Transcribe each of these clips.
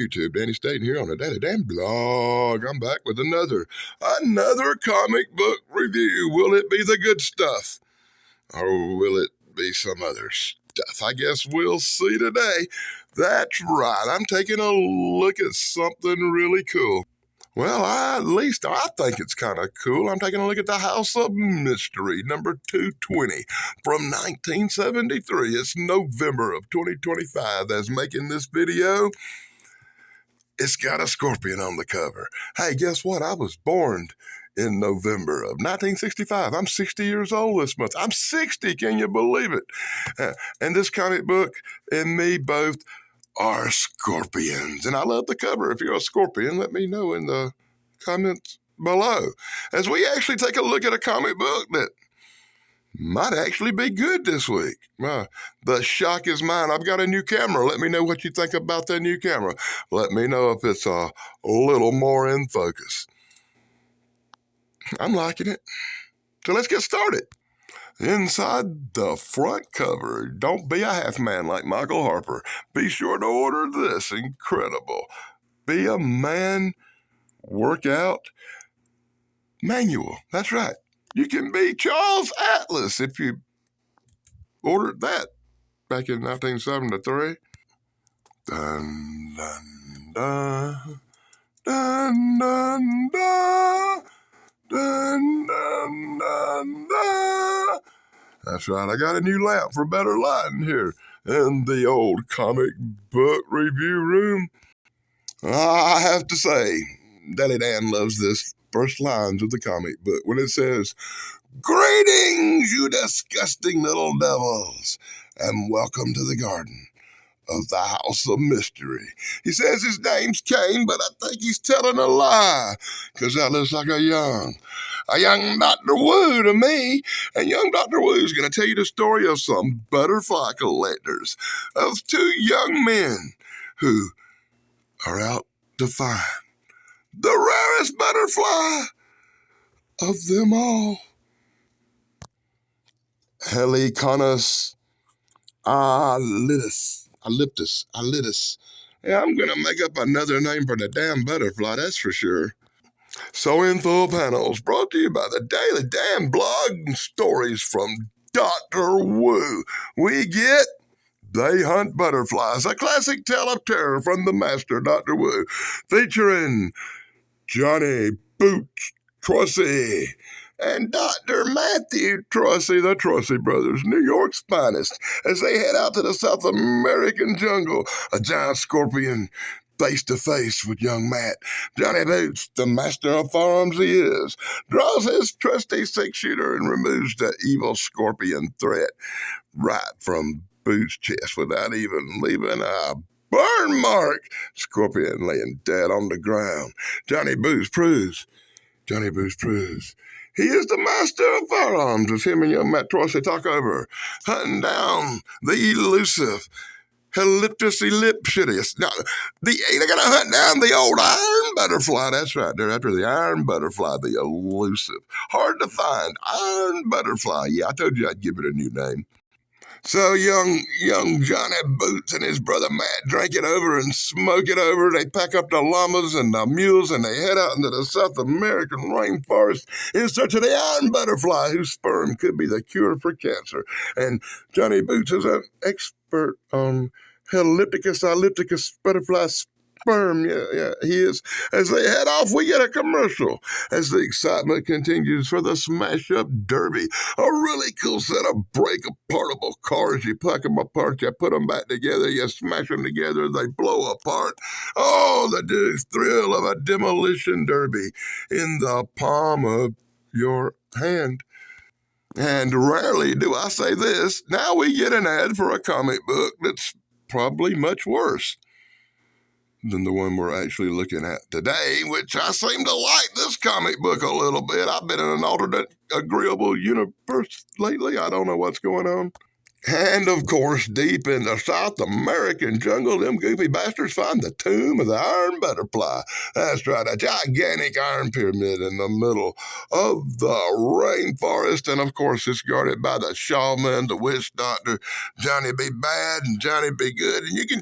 YouTube. Danny Staten here on the Daddy Dan blog. I'm back with another comic book review. Will it be the good stuff? Or will it be some other stuff? I guess we'll see today. That's right. I'm taking a look at something really cool. Well, at least I think it's kind of cool. I'm taking a look at The House of Mystery, number 220 from 1973. It's November of 2025 that's making this video. It's got a scorpion on the cover. Hey, guess what? I was born in November of 1965. I'm 60 years old this month. I'm 60, can you believe it? And this comic book and me both are scorpions. And I love the cover. If you're a scorpion, let me know in the comments below. As we actually take a look at a comic book that might actually be good this week. The shock is mine. I've got a new camera. Let me know what you think about that new camera. Let me know if it's a little more in focus. I'm liking it. So let's get started. Inside the front cover, don't be a half man like Michael Harper. Be sure to order this incredible Be a Man workout manual. That's right. You can be Charles Atlas if you ordered that back in 1973. Dun, dun, dun, dun, dun, dun. Dun, dun, dun, dun. That's right, I got a new lamp for better lighting here in the old comic book review room. I have to say, Daddy Dan loves this first lines of the comic book when it says, "Greetings, you disgusting little devils, and welcome to the garden of the House of Mystery." He says his name's Kane, but I think he's telling a lie, because that looks like a young Dr. Wu to me. And young Dr. Wu is going to tell you the story of some butterfly collectors, of two young men who are out to find the rarest butterfly of them all. Heliconus Elliptis. Yeah, I'm going to make up another name for the damn butterfly, that's for sure. So Info Panels brought to you by the Daily Dan blog and stories from Dr. Wu. We get They Hunt Butterflies, a classic tale of terror from the master Dr. Wu, featuring Johnny Boots Trossy and Dr. Matthew Trossy, the Trossy brothers, New York's finest, as they head out to the South American jungle. A giant scorpion face to face with young Matt. Johnny Boots, the master of firearms he is, draws his trusty six-shooter and removes the evil scorpion threat right from Boots' chest without even leaving a burn mark. Scorpion laying dead on the ground. Johnny Boots proves he is the master of firearms as him and young Matt Trossy talk over, hunting down the elusive Elliptis elliptius. Now, they're going to hunt down the old iron butterfly. That's right. They're after the iron butterfly, the elusive, hard to find iron butterfly. Yeah, I told you I'd give it a new name. So young Johnny Boots and his brother Matt drink it over and smoke it over. They pack up the llamas and the mules and they head out into the South American rainforest in search of the iron butterfly, whose sperm could be the cure for cancer. And Johnny Boots is an expert on ellipticus butterfly sperm. Yeah, he is. As they head off, we get a commercial as the excitement continues for the Smash Up Derby, a really cool set of break-apartable cars. You pack them apart, you put them back together, you smash them together, they blow apart. Oh, the thrill of a demolition derby in the palm of your hand. And rarely do I say this, now we get an ad for a comic book that's probably much worse than the one we're actually looking at today, which I seem to like this comic book a little bit. I've been in an alternate agreeable universe lately. I don't know what's going on. And of course, deep in the South American jungle, them goofy bastards find the tomb of the iron butterfly. That's right, a gigantic iron pyramid in the middle of the rainforest. And of course, it's guarded by the shaman, the witch doctor, Johnny be bad and Johnny be good. And you can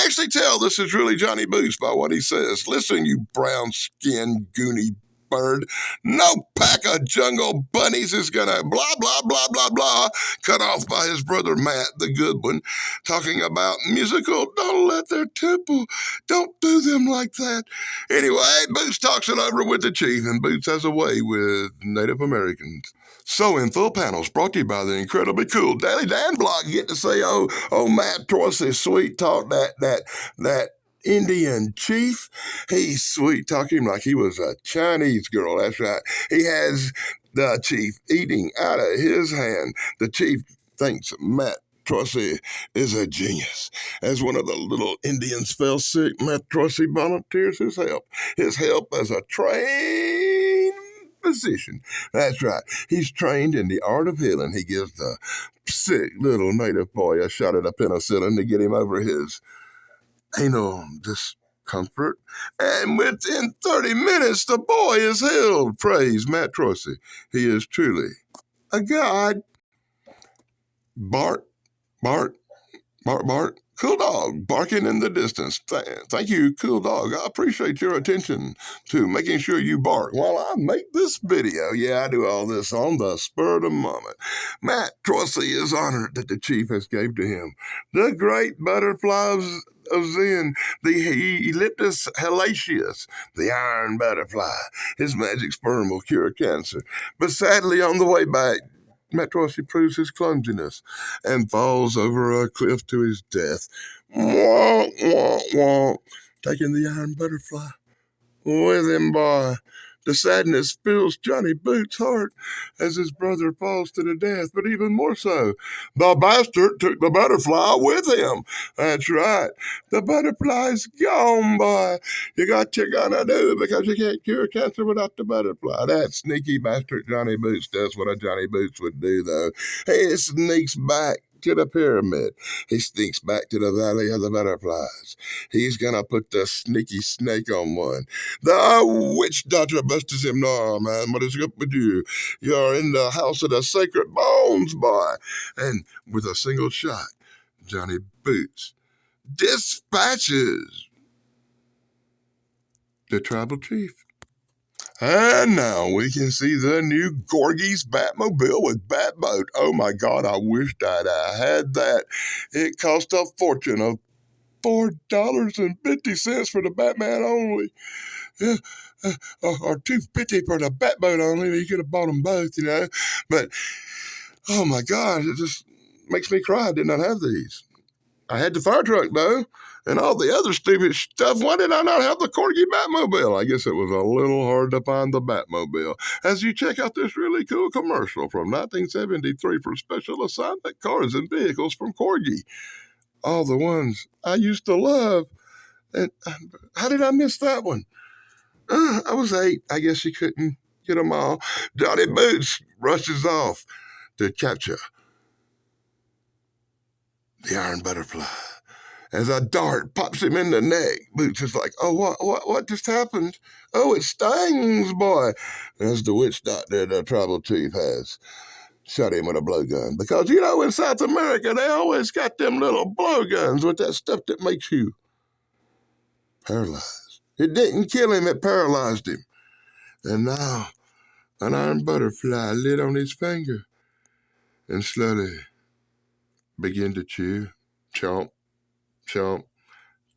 actually tell this is really Johnny Boots by what he says. Listen, you brown skinned, goony bird. No pack of jungle bunnies is gonna blah, blah, blah, blah, blah, cut off by his brother Matt, the good one, talking about musical. Don't let their temple, don't do them like that. Anyway, Boots talks it over with the chief, and Boots has a way with Native Americans. So, in full panels, brought to you by the incredibly cool Daily Dan blog, you get to say, oh, Matt Troy's sweet talk, that Indian chief. He's sweet talking him like he was a Chinese girl. That's right. He has the chief eating out of his hand. The chief thinks Matt Troy is a genius. As one of the little Indians fell sick, Matt Troy volunteers his help. His help as a trained physician. That's right. He's trained in the art of healing. He gives the sick little native boy a shot of the penicillin to get him over his anal discomfort. And within 30 minutes, the boy is healed. Praise Matt Troy. He is truly a god. Bart, Bart, Bart, Bart. Cool dog barking in the distance. Thank you, cool dog. I appreciate your attention to making sure you bark while I make this video. Yeah, I do all this on the spur of the moment. Matt Troy is honored that the chief has gave to him the great butterflies of Zen, the Elliptis hellacious, the iron butterfly. His magic sperm will cure cancer. But sadly, on the way back, Matt Troy proves his clumsiness and falls over a cliff to his death. Wah, wah, wah. Taking the iron butterfly with him, boy. The sadness fills Johnny Boots' heart as his brother falls to the death, but even more so, the bastard took the butterfly with him. That's right. The butterfly's gone, boy. You got what you're gonna do because you can't cure cancer without the butterfly. That sneaky bastard Johnny Boots does what a Johnny Boots would do, though. He sneaks back to the pyramid. He sneaks back to the Valley of the Butterflies. He's gonna put the sneaky snake on one. The witch doctor busted him. No, man, what is up with you? You're in the house of the sacred bones, boy. And with a single shot, Johnny Boots dispatches the tribal chief. And now we can see the new Gorgie's Batmobile with Batboat. Oh my God, I wished I'd had that. It cost a fortune of $4.50 for the Batman only. Yeah, or $2.50 for the Batboat only. You could have bought them both, you know. But, oh my God, it just makes me cry I did not have these. I had the fire truck, though, and all the other stupid stuff. Why did I not have the Corgi Batmobile? I guess it was a little hard to find the Batmobile. As you check out this really cool commercial from 1973 for special assignment cars and vehicles from Corgi. All the ones I used to love. And how did I miss that one? I was 8. I guess you couldn't get them all. Johnny Boots rushes off to capture the iron butterfly. As a dart pops him in the neck, Boots is like, oh, what just happened? Oh, it stings, boy. As the witch doctor, the tribal chief, has shot him with a blowgun. Because, you know, in South America, they always got them little blowguns with that stuff that makes you paralyzed. It didn't kill him, it paralyzed him. And now, an iron butterfly lit on his finger and slowly began to chew. Chomp, chomp,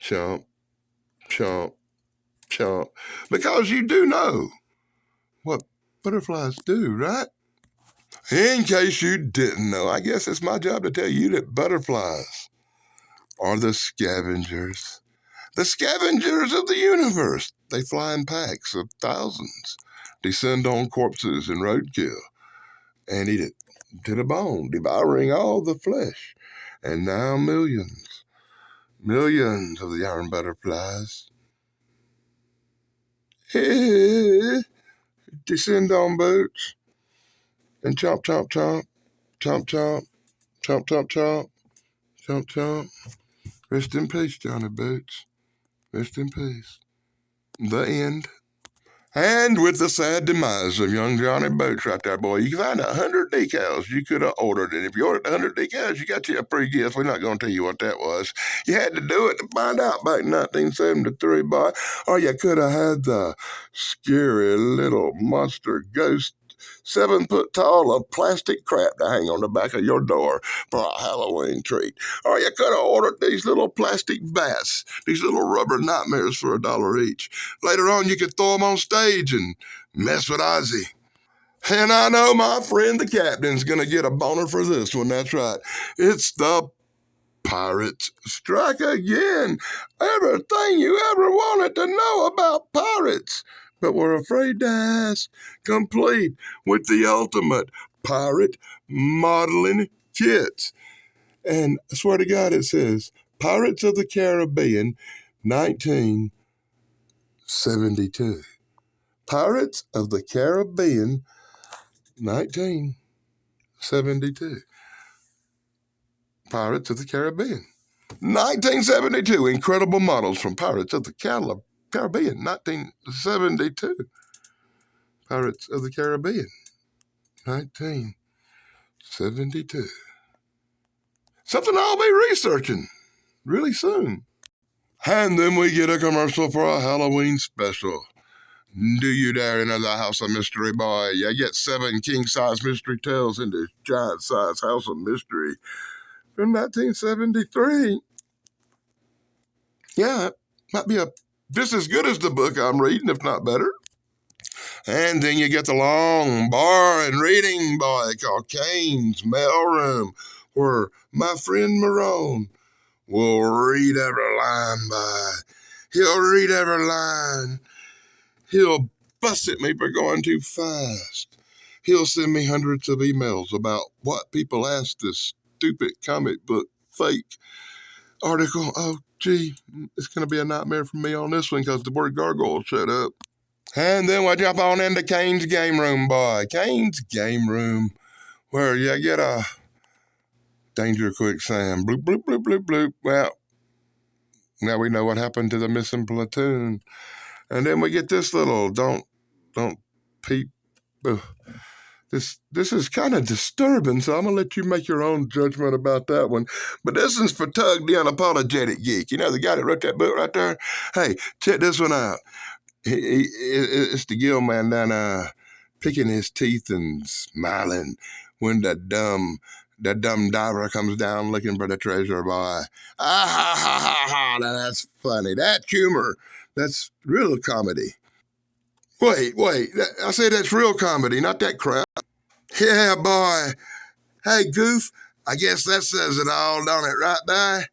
chomp, chomp, chomp. Because you do know what butterflies do, right? In case you didn't know, I guess it's my job to tell you that butterflies are the scavengers. The scavengers of the universe. They fly in packs of thousands, descend on corpses and roadkill, and eat it to the bone, devouring all the flesh. And now millions of the iron butterflies descend on Boots and chomp, chomp, chomp, chomp, chomp, Chomp, chomp, chomp. Chomp, chomp. Rest in peace, Johnny Boots. Rest in peace. The end. And with the sad demise of young Johnny Boots right there, boy, you can find 100 decals you could have ordered. And if you ordered 100 decals, you got you a free gift. We're not going to tell you what that was. You had to do it to find out back in 1973, boy. Or you could have had the scary little monster ghost 7 foot tall of plastic crap to hang on the back of your door for a Halloween treat. Or you could have ordered these little plastic bats, these little rubber nightmares for $1 each. Later on, you could throw them on stage and mess with Ozzy. And I know my friend the captain's going to get a boner for this one. That's right. It's the Pirates Strike Again. Everything you ever wanted to know about pirates, but were afraid to ask, complete with the ultimate pirate modeling kit. And I swear to God, it says Pirates of the Caribbean 1972. Pirates of the Caribbean 1972. Pirates of the Caribbean 1972. Incredible models from Pirates of the Caribbean 1972. Pirates of the Caribbean 1972. Something I'll be researching really soon. And then we get a commercial for a Halloween special. Do you dare enter the House of Mystery, boy? You get 7 king-size mystery tales in this giant-size House of Mystery from 1973. Yeah, it might be just as good as the book I'm reading, if not better. And then you get the long bar and reading, boy, called Kane's Mailroom, where my friend Marone will read every line, boy. He'll read every line. He'll fuss at me for going too fast. He'll send me hundreds of emails about what people ask this stupid comic book fake article. Oh, gee, it's going to be a nightmare for me on this one because the word gargoyle showed up. And then we jump on into Kane's Game Room, boy. Kane's Game Room, where you get a danger quicksand. Bloop, bloop, bloop, bloop, bloop. Well, now we know what happened to the missing platoon. And then we get this little don't peep. This is kind of disturbing, so I'm going to let you make your own judgment about that one. But this is for Tug, the Unapologetic Geek. You know, the guy that wrote that book right there? Hey, check this one out. It's the Gill man down picking his teeth and smiling when the dumb diver comes down looking for the treasure, boy. Ah, ha, ha, ha, ha. Now that's funny. That's humor. That's real comedy. Wait. I say that's real comedy, not that crap. Yeah, boy. Hey, Goof, I guess that says it all, don't it, right, boy?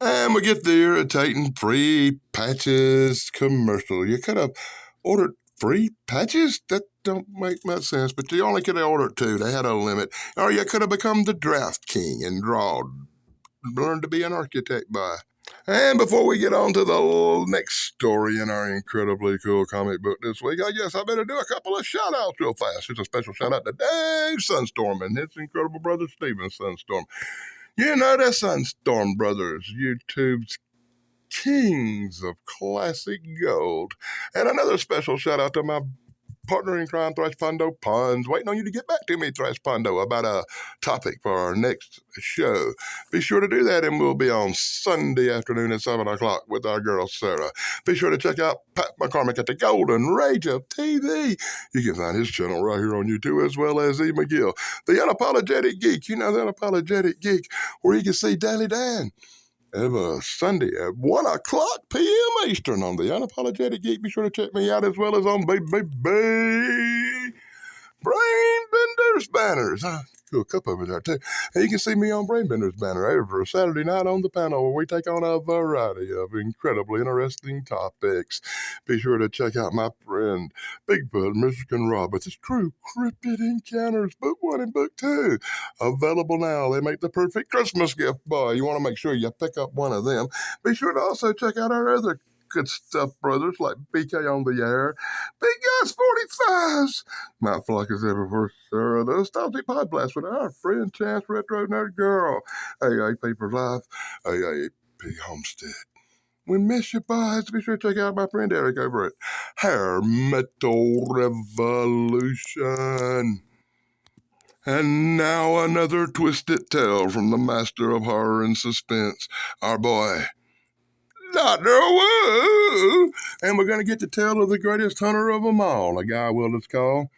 And we get the irritating free patches commercial. You could have ordered free patches? That don't make much sense, but you only could have ordered 2. They had a limit. Or you could have become the draft king and learned to be an architect by. And before we get on to the next story in our incredibly cool comic book this week, I guess I better do a couple of shout-outs real fast. Here's a special shout-out to Dave Sunstorm and his incredible brother, Steven Sunstorm. You know, the Sunstorm brothers, YouTube's kings of classic gold. And another special shout-out to my partner in crime, Thrash Pondo Puns, waiting on you to get back to me, Thrash Pondo, about a topic for our next show. Be sure to do that, and we'll be on Sunday afternoon at 7 o'clock with our girl, Sarah. Be sure to check out Pat McCormick at the Golden Rage of TV. You can find his channel right here on YouTube, as well as E. McGill, the Unapologetic Geek. You know, the Unapologetic Geek, where you can see Daily Dan every Sunday at 1 o'clock p.m. Eastern on the Unapologetic Geek. Be sure to check me out, as well as on Brainbender's Banners. Cool cup over there, too. And you can see me on Brainbender's Banner every Saturday night on the panel, where we take on a variety of incredibly interesting topics. Be sure to check out my friend Bigfoot Michigan Rob with his True Cryptid Encounters, Book 1 and Book 2. Available now. They make the perfect Christmas gift, boy. You want to make sure you pick up one of them. Be sure to also check out our other good stuff, brothers, like BK on the air. Big Guys 45s. My flock is everywhere, sir. Those Stopsy Pod Blast with our friend Chance Retro Nerd Girl. AAP for Life. AAP Homestead. We miss you, boys. Be sure to check out my friend Eric over at Hair Metal Revolution. And now another twisted tale from the master of horror and suspense, our boy, Dr. Wu. And we're going to get the tale of the greatest hunter of them all, a guy we'll just call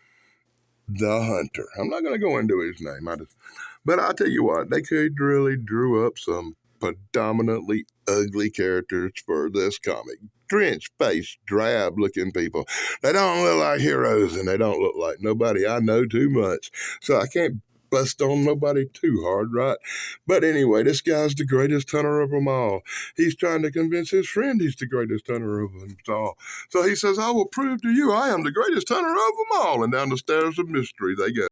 the Hunter. I'm not going to go into his name, but I'll tell you what, they could really drew up some predominantly ugly characters for this comic. Trench-faced, drab-looking people. They don't look like heroes, and they don't look like nobody I know too much. So I can't bust on nobody too hard, right? But anyway, this guy's the greatest hunter of them all. He's trying to convince his friend he's the greatest hunter of them all. So he says, I will prove to you I am the greatest hunter of them all. And down the stairs of mystery they go.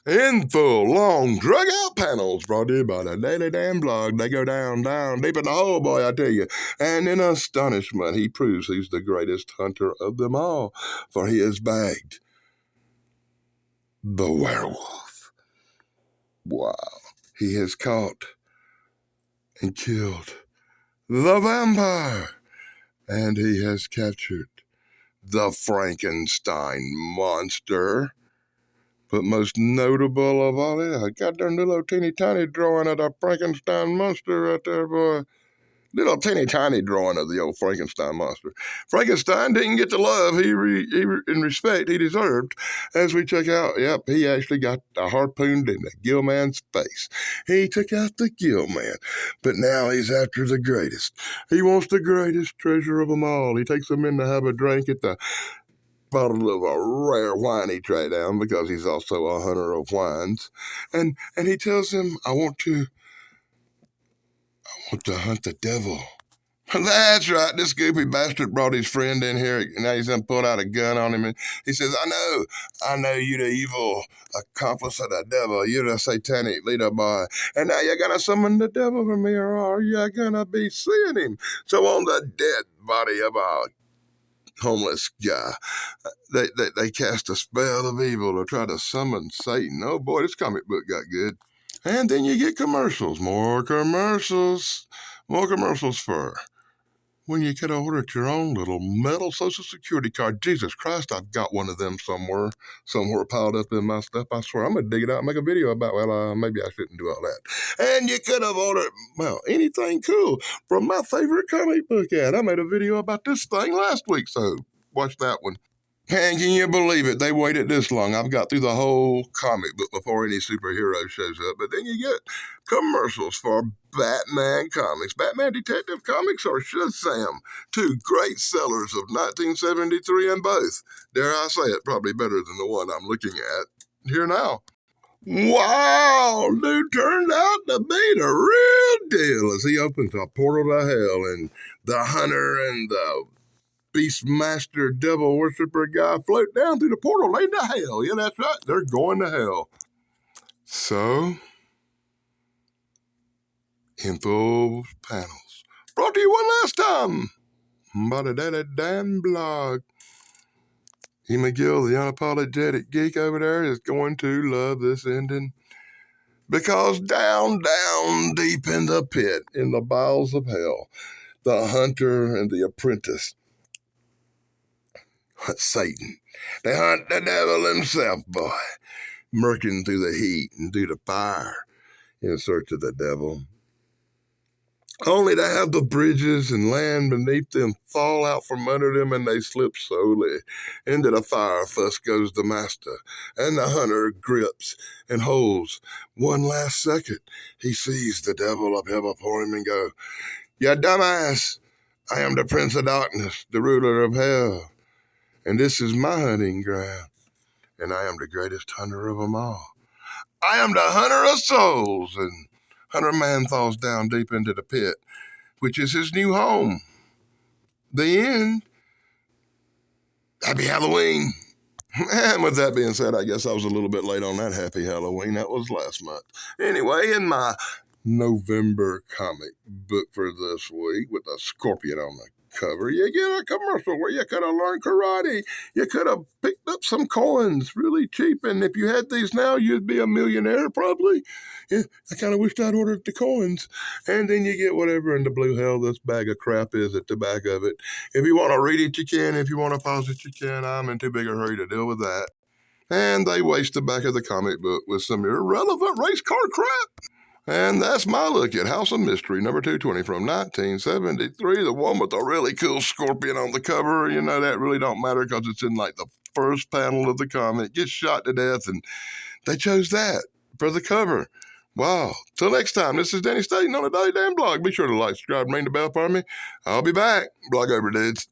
In full, long, drug-out panels brought to you by the Daily Damn Blog. They go down, deep in the hole, boy, I tell you. And in astonishment, he proves he's the greatest hunter of them all, for he has bagged the werewolf. Wow. He has caught and killed the vampire, and he has captured the Frankenstein monster. But most notable of all, I got their little teeny tiny drawing of the Frankenstein monster right there, boy. Little teeny tiny drawing of the old Frankenstein monster. Frankenstein didn't get the love and respect he deserved. As we check out, yep, he actually got harpooned in the Gill Man's face. He took out the Gill Man, but now he's after the greatest. He wants the greatest treasure of them all. He takes them in to have a drink at the bottle of a rare wine he tracked down, because he's also a hunter of wines, and he tells him, I want to hunt the devil. That's right. This goopy bastard brought his friend in here. Now he's done pulled out a gun on him, and he says, I know you the evil accomplice of the devil. You're the satanic leader boy, and now you're gonna summon the devil for me, or are you gonna be seeing him? So on the dead body of a homeless guy, they cast a spell of evil to try to summon Satan. Oh boy, this comic book got good. And then you get commercials, more commercials for when you could have ordered your own little metal Social Security card. Jesus Christ, I've got one of them somewhere piled up in my stuff. I swear, I'm going to dig it out and make a video about, maybe I shouldn't do all that. And you could have ordered, anything cool from my favorite comic book ad. I made a video about this thing last week, so watch that one. And can you believe it? They waited this long. I've got through the whole comic book before any superhero shows up. But then you get commercials for Batman comics, Batman Detective Comics, or Shazam, two great sellers of 1973 and both. Dare I say it, probably better than the one I'm looking at here now. Wow, dude turned out to be the real deal as he opens a portal to hell, and the hunter and the Beastmaster devil worshiper guy float down through the portal into hell. Yeah, that's right. They're going to hell. So, in full panels. Brought to you one last time by the Daily Damn Blog. E. McGill, the unapologetic geek over there, is going to love this ending. Because down deep in the pit, in the bowels of hell, the hunter and the apprentice hunt Satan. They hunt the devil himself, boy, murking through the heat and through the fire in search of the devil, only to have the bridges and land beneath them fall out from under them, and they slip slowly into the fire. Thus goes the master, and the hunter grips and holds one last second. He sees the devil up here before him and go, "You dumbass, I am the Prince of Darkness, the ruler of hell, and this is my hunting ground, and I am the greatest hunter of them all. I am the hunter of souls." And Hunter Man falls down deep into the pit, which is his new home. The end. Happy Halloween. And with that being said, I guess I was a little bit late on that Happy Halloween. That was last month. Anyway, in my November comic book for this week with a scorpion on the cover, you get a commercial where you could have learned karate. You could have picked up some coins really cheap. And if you had these now, you'd be a millionaire probably. Yeah, I kind of wished I'd ordered the coins. And then you get whatever in the blue hell this bag of crap is at the back of it. If you want to read it, you can. If you want to pause it, you can. I'm in too big a hurry to deal with that. And they waste the back of the comic book with some irrelevant race car crap. And that's my look at House of Mystery, number 220 from 1973, the one with the really cool scorpion on the cover. You know, that really don't matter because it's in like the first panel of the comic. Gets shot to death, and they chose that for the cover. Wow. Till next time, this is Danny Staten on the Daily Dan Blog. Be sure to like, subscribe, ring the bell for me. I'll be back. Blog over, dudes.